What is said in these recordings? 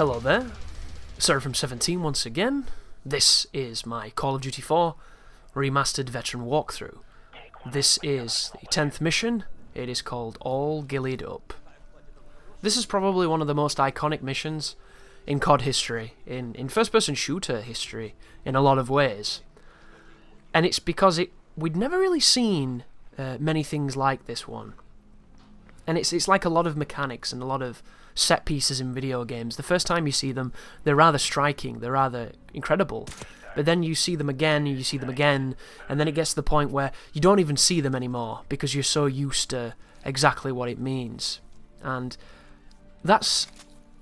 Hello there, Sarah from 17 once again. This is my Call of Duty 4 Remastered Veteran walkthrough. This is the 10th mission. It is called All Ghillied Up. This is probably one of the most iconic missions in COD history, in first-person shooter history, in a lot of ways. And it's because we'd never really seen many things like this one. And it's like a lot of mechanics and a lot of set pieces in video games. The first time you see them, they're rather striking, they're rather incredible. But then you see them again, and you see them again, and then it gets to the point where you don't even see them anymore because you're so used to exactly what it means. And that's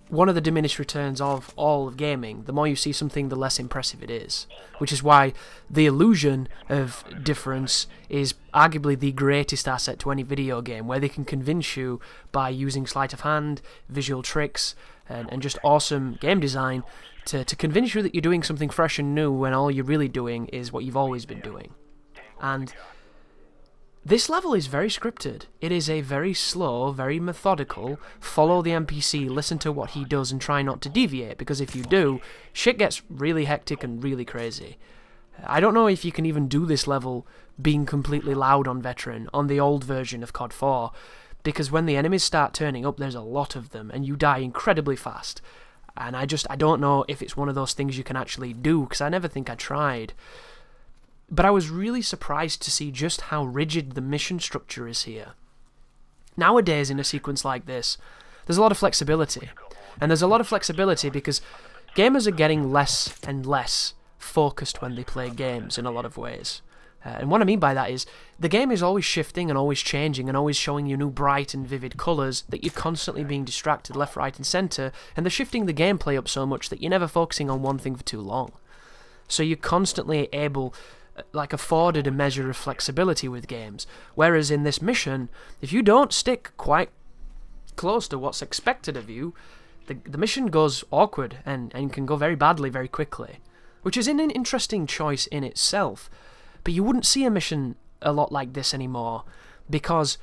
one of the diminished returns of all of gaming. The more you see something, the less impressive it is. Which is why the illusion of difference is arguably the greatest asset to any video game, where they can convince you by using sleight of hand, visual tricks, and just awesome game design to convince you that you're doing something fresh and new when all you're really doing is what you've always been doing. And this level is very scripted. It is a very slow, very methodical, follow the NPC, listen to what he does and try not to deviate, because if you do, shit gets really hectic and really crazy. I don't know if you can even do this level being completely loud on Veteran, on the old version of COD 4, because when the enemies start turning up, there's a lot of them, and you die incredibly fast. And I don't know if it's one of those things you can actually do, because I never think I tried. But I was really surprised to see just how rigid the mission structure is here. Nowadays, in a sequence like this, there's a lot of flexibility. And there's a lot of flexibility because gamers are getting less and less focused when they play games in a lot of ways. And what I mean by that is, the game is always shifting and always changing and always showing you new bright and vivid colours that you're constantly being distracted left, right and centre, and they're shifting the gameplay up so much that you're never focusing on one thing for too long. So you're constantly afforded a measure of flexibility with games. Whereas in this mission, if you don't stick quite close to what's expected of you, the mission goes awkward and can go very badly very quickly. Which is an interesting choice in itself. But you wouldn't see a mission a lot like this anymore, because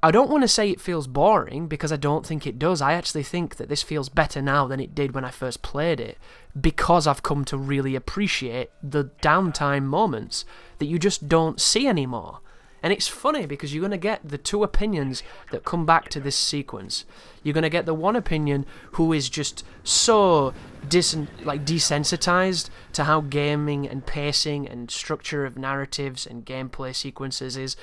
I don't want to say it feels boring, because I don't think it does. I actually think that this feels better now than it did when I first played it, because I've come to really appreciate the downtime moments that you just don't see anymore. And it's funny, because you're going to get the two opinions that come back to this sequence. You're going to get the one opinion who is just so desensitized to how gaming and pacing and structure of narratives and gameplay sequences is,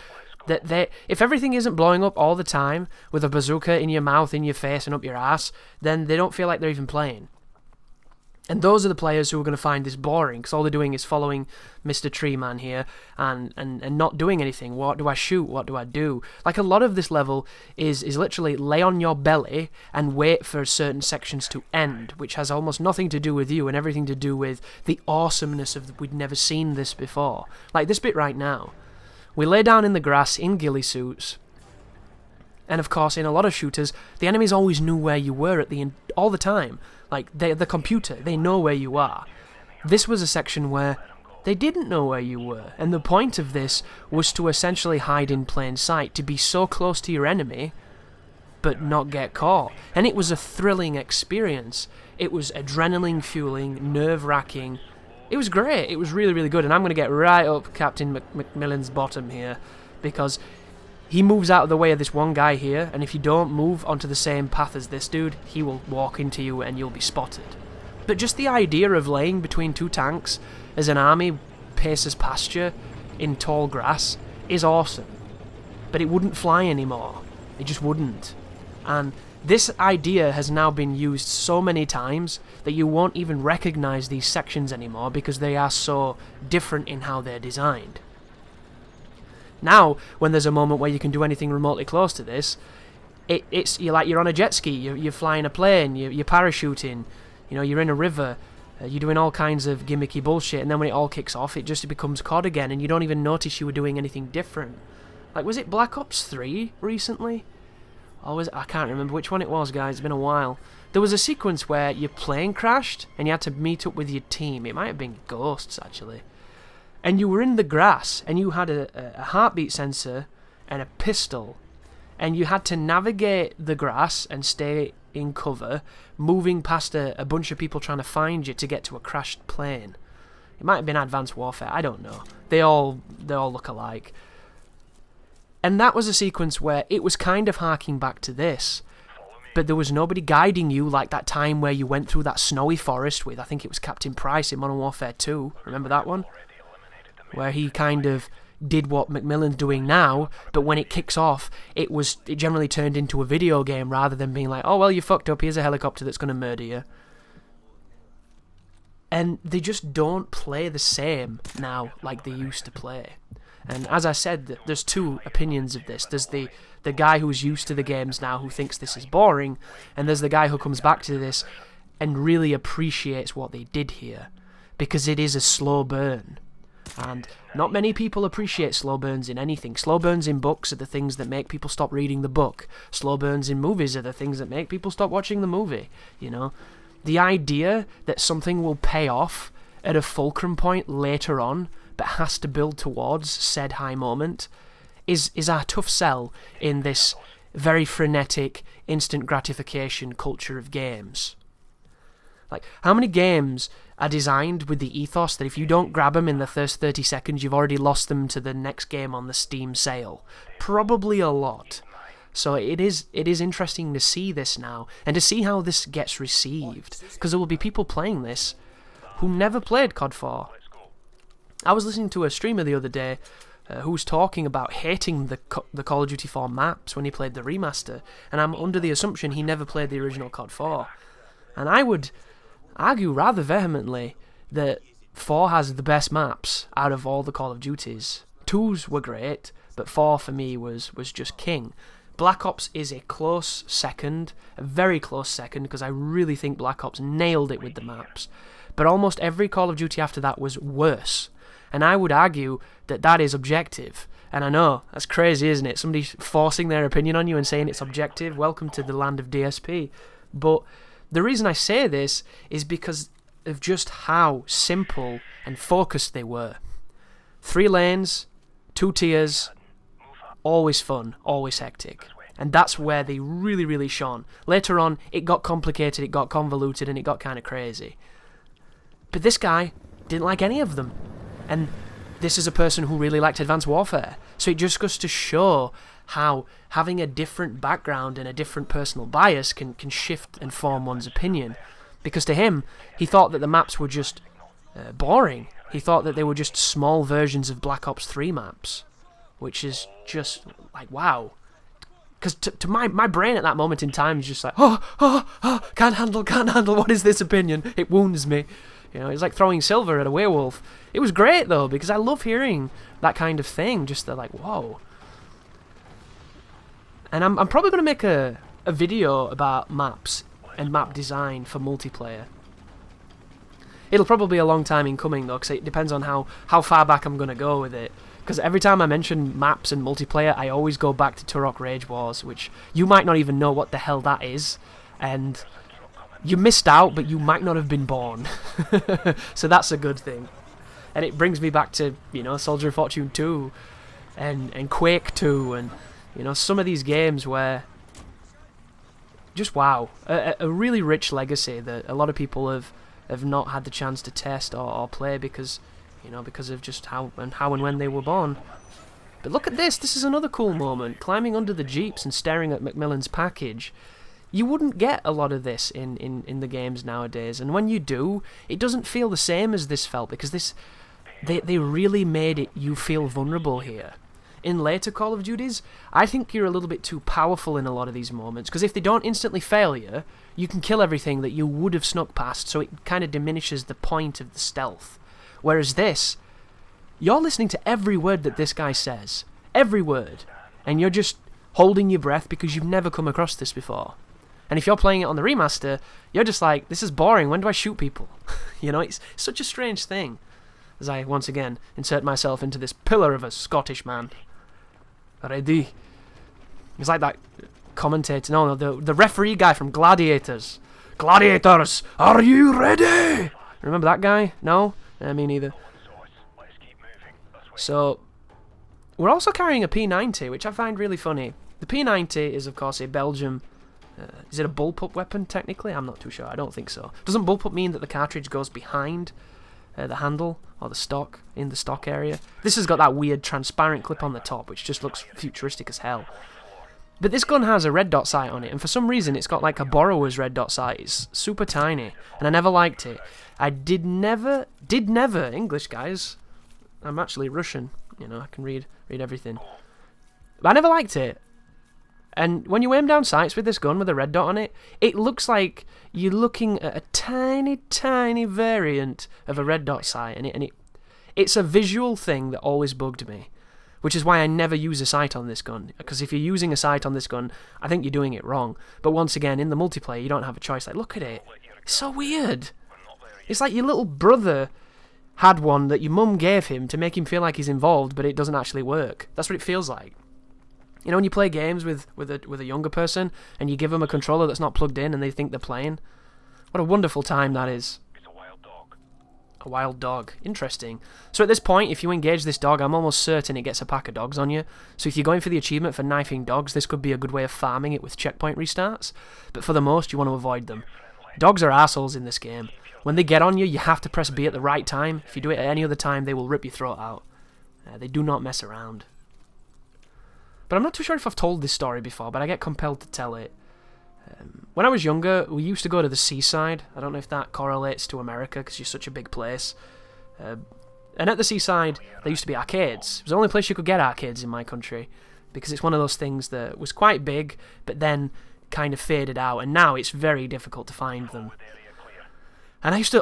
that if everything isn't blowing up all the time with a bazooka in your mouth, in your face, and up your ass, then they don't feel like they're even playing. And those are the players who are going to find this boring, because all they're doing is following Mr. Tree Man here and not doing anything. What do I shoot? What do I do? Like, a lot of this level is literally lay on your belly and wait for certain sections to end, which has almost nothing to do with you and everything to do with the awesomeness of we'd never seen this before. Like this bit right now. We lay down in the grass in ghillie suits, and of course in a lot of shooters, the enemies always knew where you were all the time. Like, the computer, they know where you are. This was a section where they didn't know where you were, and the point of this was to essentially hide in plain sight, to be so close to your enemy, but not get caught. And it was a thrilling experience. It was adrenaline-fueling, nerve-wracking. It was great. It was really, really good. And I'm going to get right up Captain Macmillan's bottom here, because he moves out of the way of this one guy here, and if you don't move onto the same path as this dude, he will walk into you and you'll be spotted. But just the idea of laying between two tanks as an army paces past you in tall grass is awesome. But it wouldn't fly anymore. It just wouldn't. And this idea has now been used so many times that you won't even recognize these sections anymore, because they are so different in how they're designed. Now, when there's a moment where you can do anything remotely close to this, you're on a jet ski, you're flying a plane, you're parachuting, you're in a river, you're doing all kinds of gimmicky bullshit, and then when it all kicks off, it becomes COD again, and you don't even notice you were doing anything different. Like, was it Black Ops 3 recently? Or I can't remember which one it was, guys, it's been a while. There was a sequence where your plane crashed, and you had to meet up with your team. It might have been Ghosts, actually. And you were in the grass, and you had a heartbeat sensor and a pistol, and you had to navigate the grass and stay in cover, moving past a bunch of people trying to find you to get to a crashed plane. It might have been Advanced Warfare, I don't know. They all look alike. And that was a sequence where it was kind of harking back to this, but there was nobody guiding you like that time where you went through that snowy forest with, I think it was Captain Price in Modern Warfare 2. Remember that one? Where he kind of did what Macmillan's doing now, but when it kicks off, it generally turned into a video game rather than being like, oh, well, you fucked up, here's a helicopter that's going to murder you. And they just don't play the same now like they used to play. And as I said, there's two opinions of this. There's the guy who's used to the games now who thinks this is boring, and there's the guy who comes back to this and really appreciates what they did here, because it is a slow burn. And not many people appreciate slow burns in anything. Slow burns in books are the things that make people stop reading the book. Slow burns in movies are the things that make people stop watching the movie, you know? The idea that something will pay off at a fulcrum point later on, but has to build towards said high moment, is a tough sell in this very frenetic, instant gratification culture of games. Like, how many games are designed with the ethos that if you don't grab them in the first 30 seconds, you've already lost them to the next game on the Steam sale? Probably a lot. So it is interesting to see this now, and to see how this gets received, because there will be people playing this who never played COD 4. I was listening to a streamer the other day who was talking about hating the Call of Duty 4 maps when he played the remaster, and I'm under the assumption he never played the original COD 4. And I would argue rather vehemently that 4 has the best maps out of all the Call of Duties. 2's were great, but 4 for me was just king. Black Ops is a close second, a very close second, because I really think Black Ops nailed it with the maps. But almost every Call of Duty after that was worse. And I would argue that that is objective. And I know, that's crazy, isn't it? Somebody forcing their opinion on you and saying it's objective. Welcome to the land of DSP. But the reason I say this is because of just how simple and focused they were. 3 lanes, 2 tiers, always fun, always hectic. And that's where they really, really shone. Later on, it got complicated, it got convoluted, and it got kind of crazy. But this guy didn't like any of them. And this is a person who really liked Advanced Warfare. So it just goes to show how having a different background and a different personal bias can shift and form one's opinion. Because to him, he thought that the maps were just boring. He thought that they were just small versions of Black Ops 3 maps. Which is just like, wow. Because to my brain at that moment in time is just like, can't handle, what is this opinion? It wounds me. You know, it's like throwing silver at a werewolf. It was great, though, because I love hearing that kind of thing. Just like, whoa. And I'm probably going to make a video about maps and map design for multiplayer. It'll probably be a long time in coming, though, because it depends on how far back I'm going to go with it. Because every time I mention maps and multiplayer, I always go back to Turok Rage Wars, which you might not even know what the hell that is. And you missed out, but you might not have been born. So that's a good thing. And it brings me back to, you know, Soldier of Fortune 2 and Quake 2 and, you know, some of these games where just wow. A really rich legacy that a lot of people have not had the chance to test or play because of just how and when they were born. But look at this. This is another cool moment. Climbing under the jeeps and staring at Macmillan's package. You wouldn't get a lot of this in the games nowadays, and when you do, it doesn't feel the same as this felt, because they really made you feel vulnerable here. In later Call of Duties, I think you're a little bit too powerful in a lot of these moments, because if they don't instantly fail you, you can kill everything that you would have snuck past, so it kind of diminishes the point of the stealth. Whereas this, you're listening to every word that this guy says. Every word. And you're just holding your breath because you've never come across this before. And if you're playing it on the remaster, you're just like, this is boring, when do I shoot people? You know, it's such a strange thing. As I, once again, insert myself into this pillar of a Scottish man. Ready? It's like that commentator, no, the referee guy from Gladiators. Gladiators, are you ready? Remember that guy? No? Me neither. So, we're also carrying a P90, which I find really funny. The P90 is, of course, a Belgium... is it a bullpup weapon, technically? I'm not too sure. I don't think so. Doesn't bullpup mean that the cartridge goes behind the handle or the stock, in the stock area? This has got that weird transparent clip on the top, which just looks futuristic as hell. But this gun has a red dot sight on it, and for some reason it's got like a borrower's red dot sight. It's super tiny, and I never liked it. I did never, English guys. I'm actually Russian, you know, I can read everything. But I never liked it. And when you aim down sights with this gun with a red dot on it, it looks like you're looking at a tiny, tiny variant of a red dot sight, and it's a visual thing that always bugged me. Which is why I never use a sight on this gun, because if you're using a sight on this gun, I think you're doing it wrong. But once again, in the multiplayer, you don't have a choice. Like, look at it. It's so weird. It's like your little brother had one that your mum gave him to make him feel like he's involved, but it doesn't actually work. That's what it feels like. You know, when you play games with a younger person, and you give them a controller that's not plugged in, and they think they're playing. What a wonderful time that is. A wild dog. Interesting. So at this point, if you engage this dog, I'm almost certain it gets a pack of dogs on you. So if you're going for the achievement for knifing dogs, this could be a good way of farming it with checkpoint restarts. But for the most, you want to avoid them. Dogs are assholes in this game. When they get on you, you have to press B at the right time. If you do it at any other time, they will rip your throat out. They do not mess around. But I'm not too sure if I've told this story before, but I get compelled to tell it. When I was younger, we used to go to the seaside. I don't know if that correlates to America, because you're such a big place. And at the seaside, there used to be arcades. It was the only place you could get arcades in my country, because it's one of those things that was quite big, but then kind of faded out, and now it's very difficult to find them. And I used to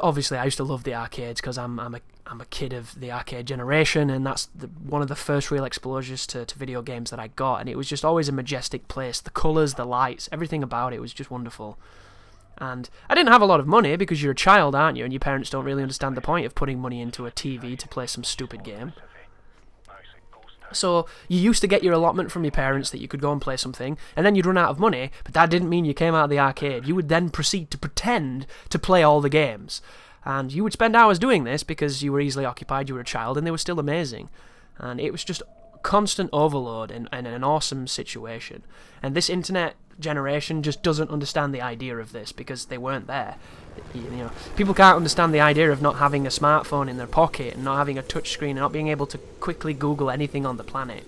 love the arcades, because I'm a kid of the arcade generation, and that's one of the first real exposures to video games that I got, and it was just always a majestic place. The colours, the lights, everything about it was just wonderful. And I didn't have a lot of money, because you're a child, aren't you, and your parents don't really understand the point of putting money into a TV to play some stupid game. So you used to get your allotment from your parents that you could go and play something, and then you'd run out of money, but that didn't mean you came out of the arcade. You would then proceed to pretend to play all the games. And you would spend hours doing this because you were easily occupied, you were a child, and they were still amazing. And it was just constant overload and an awesome situation. And this internet generation just doesn't understand the idea of this because they weren't there. You know, people can't understand the idea of not having a smartphone in their pocket and not having a touchscreen and not being able to quickly Google anything on the planet.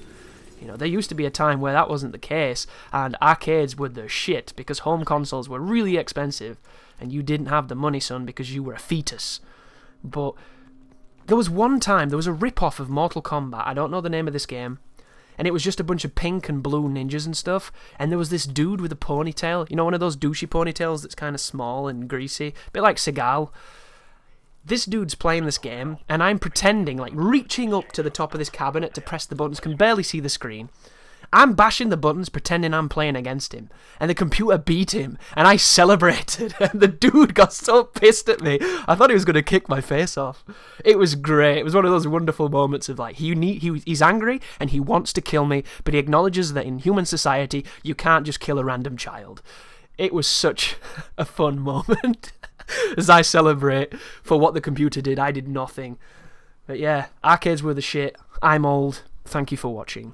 You know, there used to be a time where that wasn't the case, and arcades were the shit because home consoles were really expensive, and you didn't have the money, son, because you were a fetus. But there was one time, there was a rip-off of Mortal Kombat. I don't know the name of this game. And it was just a bunch of pink and blue ninjas and stuff. And there was this dude with a ponytail. You know, one of those douchey ponytails that's kind of small and greasy. A bit like Seagal. This dude's playing this game, and I'm pretending, like, reaching up to the top of this cabinet to press the buttons. Can barely see the screen. I'm bashing the buttons, pretending I'm playing against him. And the computer beat him, and I celebrated. And the dude got so pissed at me, I thought he was going to kick my face off. It was great. It was one of those wonderful moments of, like, he's angry, and he wants to kill me, but he acknowledges that in human society, you can't just kill a random child. It was such a fun moment. As I celebrate for what the computer did, I did nothing. But yeah, arcades were the shit. I'm old. Thank you for watching.